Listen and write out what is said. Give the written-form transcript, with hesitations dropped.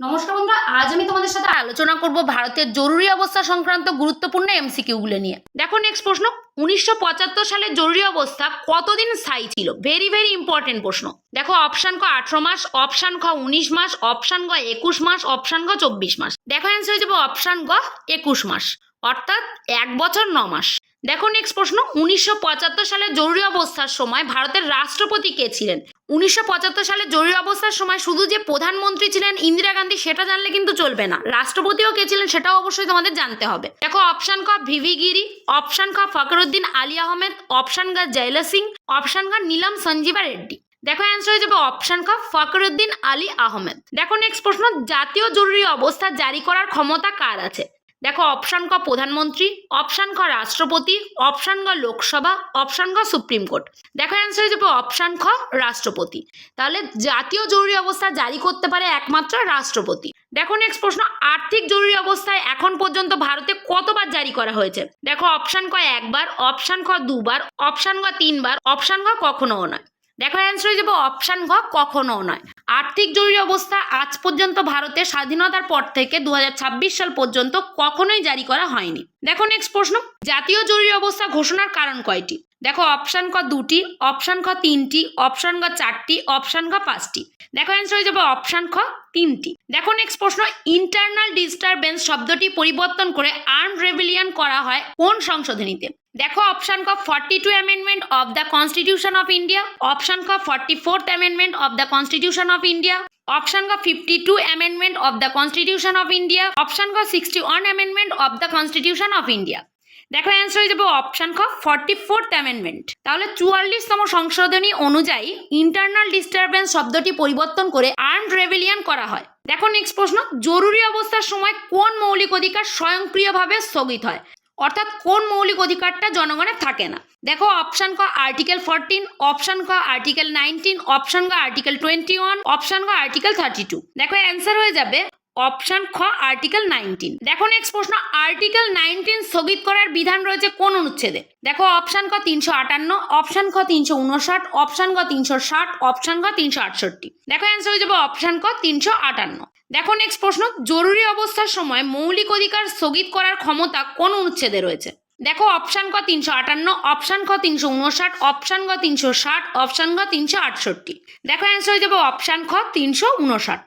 নমস্কার বন্ধুরা, আজ আমি তোমাদের সাথে আলোচনা করব ভারতের জরুরি অবস্থা সংক্রান্ত গুরুত্বপূর্ণ এমসিকিউগুলো নিয়ে। দেখো নেক্সট প্রশ্ন, 1975 সালে জরুরি অবস্থা কতদিন স্থায়ী ছিল? ভেরি ভেরি ইম্পর্টেন্ট প্রশ্ন। দেখো অপশন ক 18 মাস, অপশন খ 19 মাস, অপশন গ 21 মাস, অপশন গ 24 মাস। দেখো অ্যান্সার হয়ে যাবে অপশন গ 21 মাস, অর্থাৎ 1 বছর 9 মাস। দেখো নেক্সট প্রশ্ন, 1975 সালে জরুরি অবস্থার সময় ভারতের রাষ্ট্রপতি কে ছিলেন? 1975 সালে জরুরি অবস্থার সময় শুধু যে প্রধানমন্ত্রী ছিলেন ইন্দিরা গান্ধী সেটা জানলে কিন্তু চলবে না, রাষ্ট্রপতিও কে ছিলেন সেটাও অবশ্যই তোমাদের জানতে হবে। দেখো অপশন ক ভিভি গিরি, অপশন খ ফখরুদ্দিন আলী আহমেদ, অপশন গ জয়লা সিং, অপশন গ নীলম সঞ্জীবা রেড্ডি। দেখো অ্যান্সার হয়ে যাবে অপশন খ ফখরুদ্দিন আলী আহমেদ। দেখো নেক্সট প্রশ্ন, জাতীয় জরুরি অবস্থা জারি করার ক্ষমতা কার আছে? দেখো অপশন ক প্রধানমন্ত্রী, অপশন খ রাষ্ট্রপতি, অপশন গ লোকসভা, অপশন গ সুপ্রিম কোর্ট। দেখো অ্যান্সার হয়ে যাবে অপশন খ রাষ্ট্রপতি। তাহলে জাতীয় জরুরি অবস্থা জারি করতে পারে একমাত্র রাষ্ট্রপতি। দেখো নেক্সট প্রশ্ন, আর্থিক জরুরি অবস্থায় এখন পর্যন্ত ভারতে কতবার জারি করা হয়েছে? দেখো অপশন ক একবার, অপশন খ দুবার, অপশন গ তিনবার, অপশন গ কখনোও নয়। দেখো অ্যান্সার হয়ে যাবে অপশন ঘ কখনোও নয়। আর্থিক জরুরি অবস্থা আজ পর্যন্ত ভারতে স্বাধীনতার পর থেকে 2026 সাল পর্যন্ত কখনোই জারি করা হয়নি। দেখো নেক্সট প্রশ্ন, জাতীয় জরুরি অবস্থা ঘোষণার কারণ কয়টি? দেখো অপশন ক 2টি, অপশন খ 3টি, অপশন গ 4টি, অপশন গ 5টি। দেখো অ্যান্সার হয়ে যাবে অপশন খ 3টি। দেখো নেক্সট প্রশ্ন, ইন্টারনাল ডিস্টারবেন্স শব্দটি পরিবর্তন করে আর্মড রেভিলিয়ন করা হয় কোন সংশোধনীতে? দেখো অপশন ক 42 amendment of the constitution of India, option ক 44th amendment of the constitution of India, option ক 52 amendment of the constitution of India, option ক 61 amendment of the constitution of India. দেখো অ্যান্সার হয়ে যাবে অপশন খ 44th amendment. তাহলে 44তম সংশোধনী অনুযায়ী ইন্টারনাল ডিস্টারবেন্স শব্দটি পরিবর্তন করে আর্মড রেভিলিয়ন করা হয়। দেখো নেক্সট প্রশ্ন, জরুরি অবস্থার সময় কোন মৌলিক অধিকার স্বয়ংক্রিয়ভাবে স্থগিত হয়? অর্থাৎ কোন মৌলিক অধিকারটা জনগণের থাকে না? দেখো অপশন ক আর্টিকেল 14, অপশন ক আর্টিকেল 19, অপশন ক আর্টিকেল 21, অপশন ক আর্টিকেল 32। দেখো অ্যান্সার হয়ে যাবে অপশন খ আর্টিকেল 19। দেখো নেক্সট প্রশ্ন, আর্টিকেল 19 স্থগিত করার বিধান রয়েছে কোন অনুচ্ছেদে? দেখো অপশন ক 358, অপশন খ 359, অপশন ক 360, অপশন ক 368। দেখো অ্যান্সার হয়ে যাবে অপশন ক 358। দেখো নেক্সট প্রশ্ন, জরুরি অবস্থার সময় মৌলিক অধিকার স্থগিত করার ক্ষমতা কোন অনুচ্ছেদে রয়েছে? দেখো অপশন ক 358, অপশন খ 359, অপশন ক 360, অপশন ক 368। দেখো অ্যান্সার হয়ে যাবে অপশন খ 359।